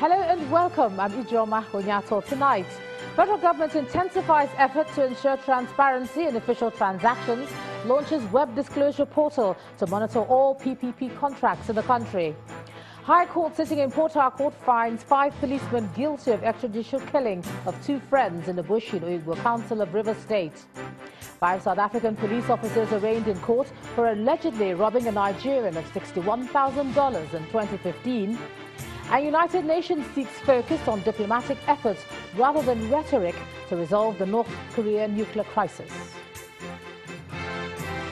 Hello and welcome. I'm Ijoma Onyato. Tonight, federal government intensifies effort to ensure transparency in official transactions, launches web disclosure portal to monitor all PPP contracts in the country. High Court sitting in Port Harcourt finds 5 policemen guilty of extrajudicial killing of 2 friends in the bush in Uyghur Council of River State. 5 South African police officers arraigned in court for allegedly robbing a Nigerian of $61,000 in 2015. And United Nations seeks focus on diplomatic efforts rather than rhetoric to resolve the North Korean nuclear crisis.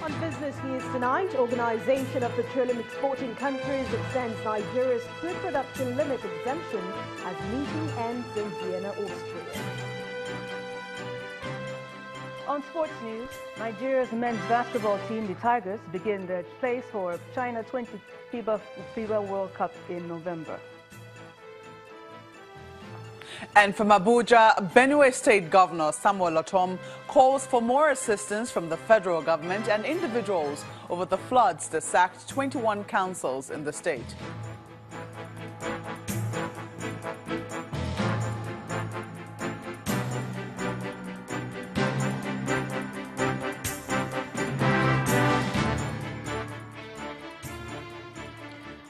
On business news tonight, Organization of Petroleum Exporting Countries extends Nigeria's crude production limit exemption as meeting ends in Vienna, Austria. On sports news, Nigeria's men's basketball team, the Tigers, begin their place for China 20 FIBA World Cup in November. And from Abuja, Benue State Governor Samuel Otom calls for more assistance from the federal government and individuals over the floods that sacked 21 councils in the state.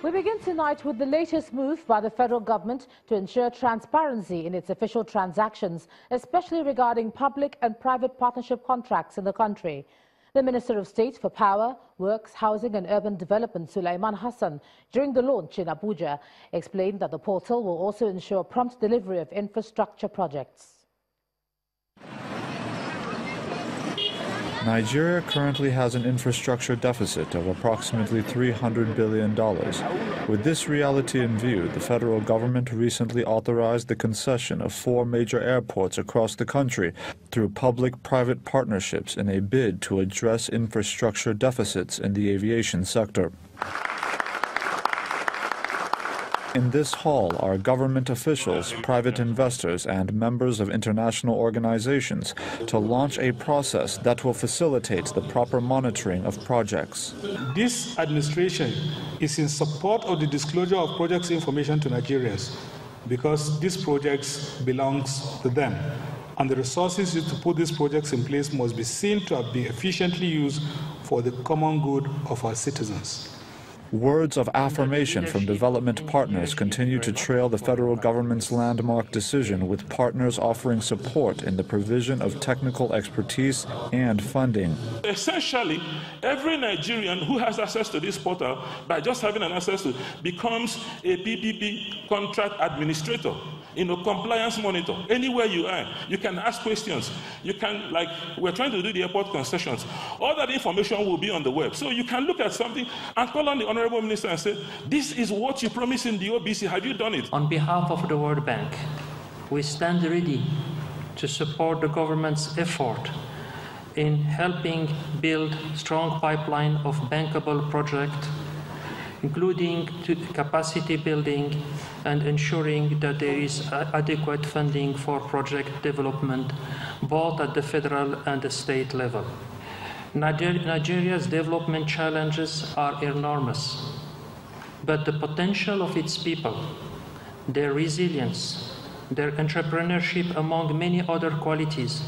We begin tonight with the latest move by the federal government to ensure transparency in its official transactions, especially regarding public and private partnership contracts in the country. The Minister of State for Power, Works, Housing and Urban Development, Sulaiman Hassan, during the launch in Abuja, explained that the portal will also ensure prompt delivery of infrastructure projects. Nigeria currently has an infrastructure deficit of approximately $300 billion. With this reality in view, the federal government recently authorized the concession of 4 major airports across the country through public-private partnerships in a bid to address infrastructure deficits in the aviation sector. In this hall are government officials, private investors, and members of international organizations to launch a process that will facilitate the proper monitoring of projects. This administration is in support of the disclosure of projects information to Nigerians because these projects belongs to them. And the resources used to put these projects in place must be seen to have been efficiently used for the common good of our citizens. Words of affirmation from development partners continue to trail the federal government's landmark decision, with partners offering support in the provision of technical expertise and funding. Essentially, every Nigerian who has access to this portal, by just having an access to, becomes a PPP contract administrator. Compliance monitor. Anywhere you are, you can ask questions. You can, like, we're trying to do the airport concessions. All that information will be on the web. So you can look at something and call on the Honorable Minister and say, this is what you promised in the OBC. Have you done it? On behalf of the World Bank, we stand ready to support the government's effort in helping build strong pipeline of bankable projects, including capacity building and ensuring that there is adequate funding for project development, both at the federal and the state level. Nigeria's development challenges are enormous, but the potential of its people, their resilience, their entrepreneurship, among many other qualities,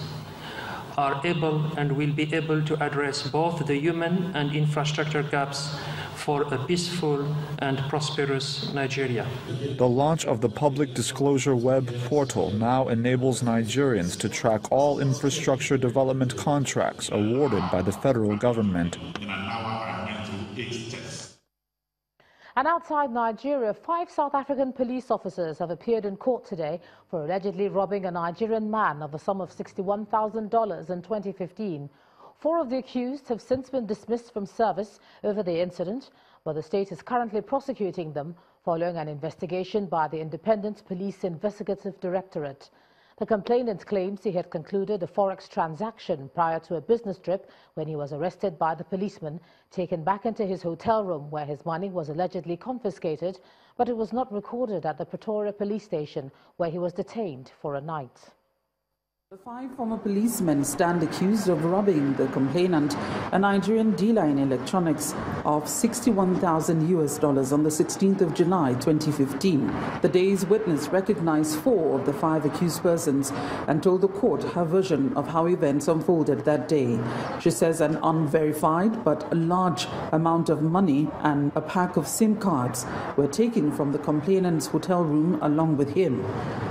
are able and will be able to address both the human and infrastructure gaps for a peaceful and prosperous Nigeria. The launch of the Public Disclosure Web portal now enables Nigerians to track all infrastructure development contracts awarded by the federal government. And outside Nigeria, 5 South African police officers have appeared in court today for allegedly robbing a Nigerian man of a sum of $61,000 in 2015. 4 of the accused have since been dismissed from service over the incident, but the state is currently prosecuting them following an investigation by the Independent Police Investigative Directorate. The complainant claims he had concluded a forex transaction prior to a business trip when he was arrested by the policeman, taken back into his hotel room where his money was allegedly confiscated, but it was not recorded at the Pretoria police station where he was detained for a night. The 5 former policemen stand accused of robbing the complainant, a Nigerian dealer in electronics, of $61,000 on the 16th of July 2015. The day's witness recognized 4 of the 5 accused persons and told the court her version of how events unfolded that day. She says an unverified but a large amount of money and a pack of SIM cards were taken from the complainant's hotel room along with him.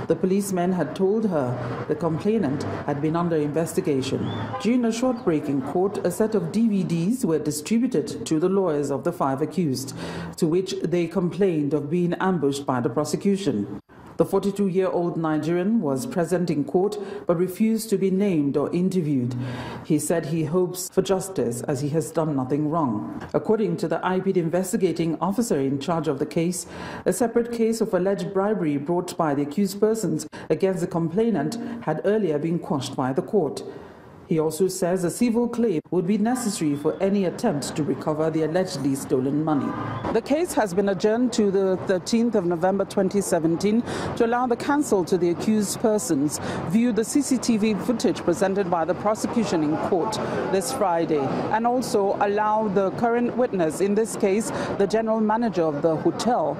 The policemen had told her the complainant had been under investigation. During a short break in court, a set of DVDs were distributed to the lawyers of the 5 accused, to which they complained of being ambushed by the prosecution. The 42-year-old Nigerian was present in court but refused to be named or interviewed. He said he hopes for justice as he has done nothing wrong. According to the IGP investigating officer in charge of the case, a separate case of alleged bribery brought by the accused persons against the complainant had earlier been quashed by the court. He also says a civil claim would be necessary for any attempt to recover the allegedly stolen money. The case has been adjourned to the 13th of November 2017 to allow the counsel to the accused persons view the CCTV footage presented by the prosecution in court this Friday, and also allow the current witness, in this case the general manager of the hotel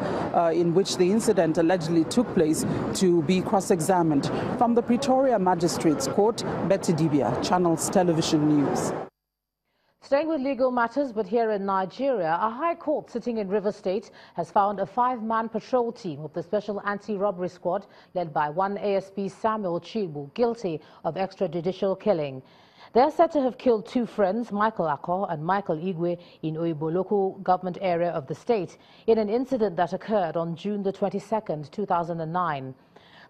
in which the incident allegedly took place, to be cross-examined. From the Pretoria Magistrates Court, Betty Dibia, Channels Television News. Staying with legal matters, but here in Nigeria, a high court sitting in Rivers State has found a 5-man patrol team of the Special Anti-Robbery Squad, led by 1 ASP Samuel Chibu, guilty of extrajudicial killing. They are said to have killed 2 friends, Michael Akko and Michael Igwe, in Oyibo local government area of the state, in an incident that occurred on June the 22nd, 2009.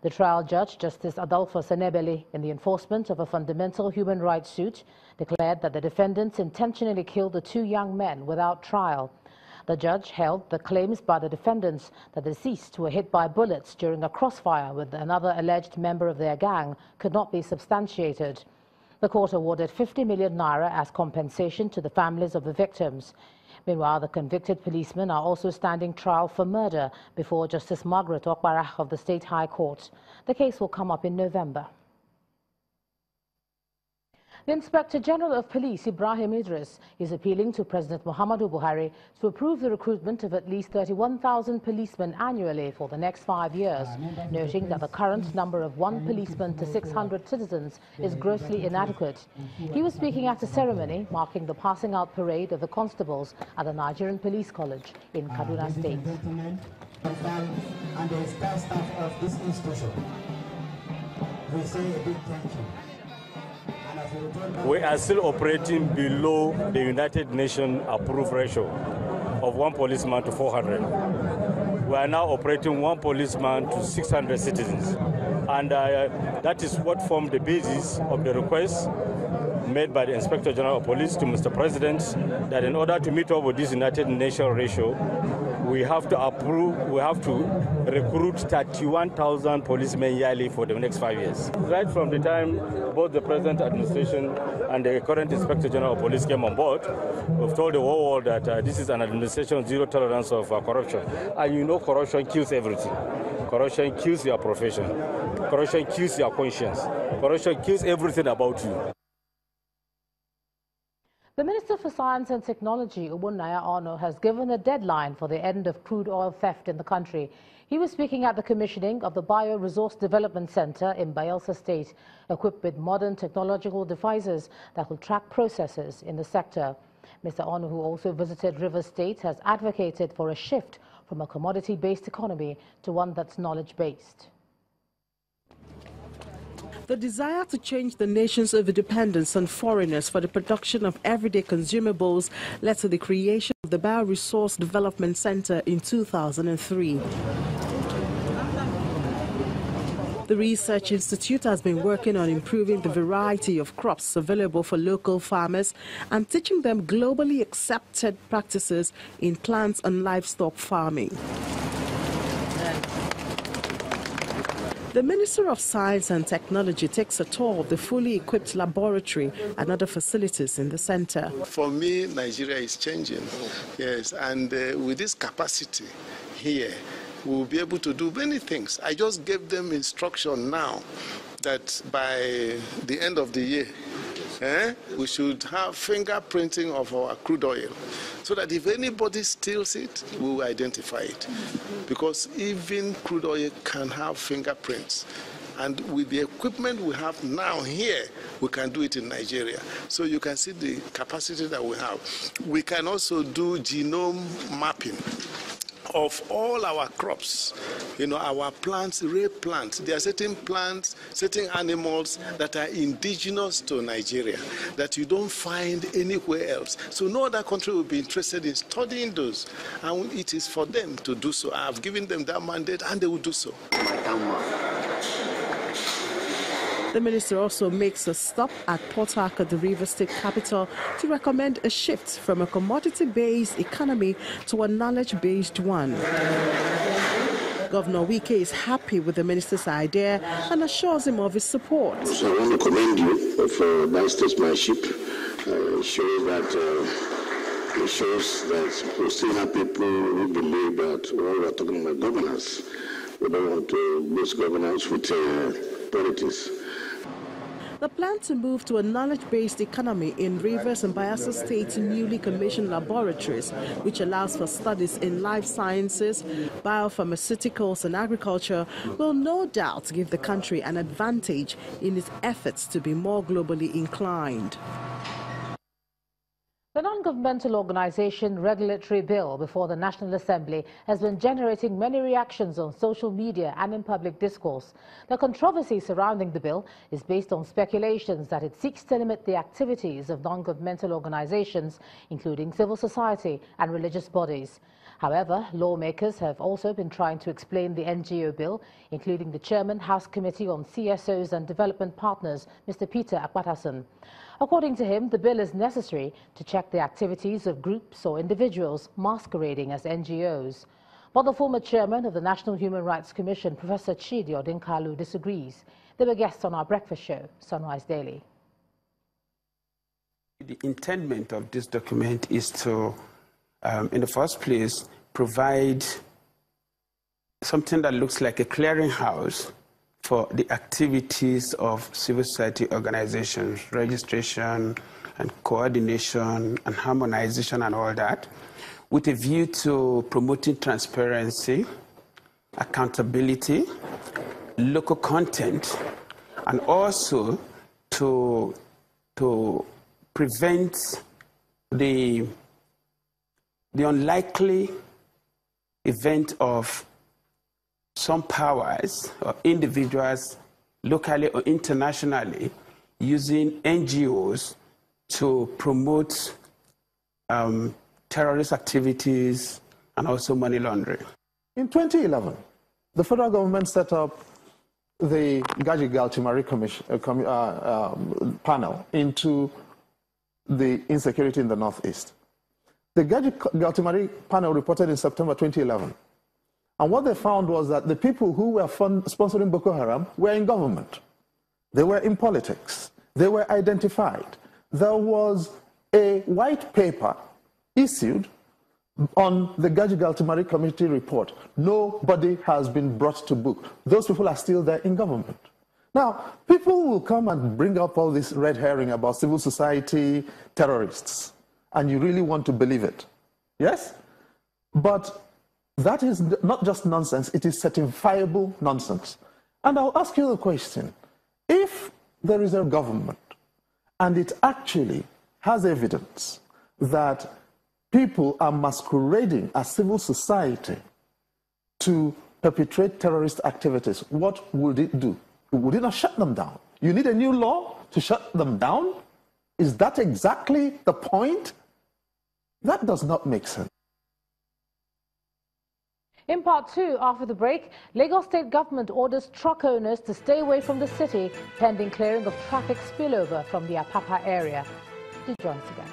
The trial judge, Justice Adolfo Senebele, in the enforcement of a fundamental human rights suit, declared that the defendants intentionally killed the 2 young men without trial. The judge held the claims by the defendants that the deceased were hit by bullets during a crossfire with another alleged member of their gang could not be substantiated. The court awarded 50 million naira as compensation to the families of the victims. Meanwhile, the convicted policemen are also standing trial for murder before Justice Margaret Okpara of the State High Court. The case will come up in November. The Inspector General of Police, Ibrahim Idris, is appealing to President Muhammadu Buhari to approve the recruitment of at least 31,000 policemen annually for the next 5 years, noting that the current number of 1 policeman to 600 citizens is grossly inadequate. He was speaking at a ceremony marking the passing out parade of the constables at the Nigerian Police College in Kaduna State. And the staff of this institution, we say a big thank you. We are still operating below the United Nations approved ratio of 1 policeman to 400. We are now operating 1 policeman to 600 citizens. And that is what formed the basis of the request made by the Inspector General of Police to Mr. President, that in order to meet up with this United Nations ratio, we have to recruit 31,000 policemen yearly for the next 5 years. Right from the time both the present administration and the current Inspector General of Police came on board, we've told the whole world that this is an administration of zero tolerance of corruption. And you know corruption kills everything. Corruption kills your profession. Corruption kills your conscience. Corruption kills everything about you. The Minister for Science and Technology, Ubunaya Ono, has given a deadline for the end of crude oil theft in the country. He was speaking at the commissioning of the Bioresource Development Center in Bayelsa State, equipped with modern technological devices that will track processes in the sector. Mr. Ono, who also visited Rivers State, has advocated for a shift from a commodity-based economy to one that's knowledge-based. The desire to change the nation's overdependence on foreigners for the production of everyday consumables led to the creation of the Bioresource Development Center in 2003. The Research Institute has been working on improving the variety of crops available for local farmers and teaching them globally accepted practices in plants and livestock farming. The Minister of Science and Technology takes a tour of the fully equipped laboratory and other facilities in the center. For me, Nigeria is changing, yes, and with this capacity here, we'll be able to do many things. I just gave them instruction now that by the end of the year, we should have fingerprinting of our crude oil, so that if anybody steals it, we will identify it. Because even crude oil can have fingerprints. And with the equipment we have now here, we can do it in Nigeria. So you can see the capacity that we have. We can also do genome mapping of all our crops, our plants, rare plants. There are certain plants, certain animals that are indigenous to Nigeria that you don't find anywhere else. So no other country will be interested in studying those. And it is for them to do so. I have given them that mandate and they will do so. The minister also makes a stop at Port Harcourt, the River State capital, to recommend a shift from a commodity-based economy to a knowledge-based one. Governor Wike is happy with the minister's idea and assures him of his support. So I want to commend you for that statesmanship. It shows that we still have people who believe that when we are talking about governance, we don't want to boost governance with politics. The plan to move to a knowledge-based economy in Rivers and Bayelsa State's newly commissioned laboratories, which allows for studies in life sciences, biopharmaceuticals and agriculture, will no doubt give the country an advantage in its efforts to be more globally inclined. The non-governmental organization regulatory bill before the National Assembly has been generating many reactions on social media and in public discourse. The controversy surrounding the bill is based on speculations that it seeks to limit the activities of non-governmental organizations, including civil society and religious bodies. However, lawmakers have also been trying to explain the NGO bill, including the Chairman, House Committee on CSOs and Development Partners, Mr. Peter Akpatason. According to him, the bill is necessary to check the activities of groups or individuals masquerading as NGOs. But the former chairman of the National Human Rights Commission, Professor Chidi Odinkalu, disagrees. They were guests on our breakfast show, Sunrise Daily. The intent of this document is to, in the first place, provide something that looks like a clearinghouse for the activities of civil society organizations, registration and coordination and harmonization and all that, with a view to promoting transparency, accountability, local content, and also to prevent the unlikely event of some powers or individuals, locally or internationally, using NGOs to promote terrorist activities and also money laundering. In 2011, the federal government set up the Gaji-Galtimari panel into the insecurity in the Northeast. The Gaji-Galtimari panel reported in September 2011. And what they found was that the people who were sponsoring Boko Haram were in government. They were in politics. They were identified. There was a white paper issued on the Gaji-Galtimari Committee report. Nobody has been brought to book. Those people are still there in government. Now, people will come and bring up all this red herring about civil society terrorists, and you really want to believe it. Yes? But that is not just nonsense, it is certifiable nonsense. And I'll ask you the question, if there is a government and it actually has evidence that people are masquerading as civil society to perpetrate terrorist activities, what would it do? Would it not shut them down? You need a new law to shut them down? Is that exactly the point? That does not make sense. In part two, after the break, Lagos State government orders truck owners to stay away from the city pending clearing of traffic spillover from the Apapa area. Do join us again.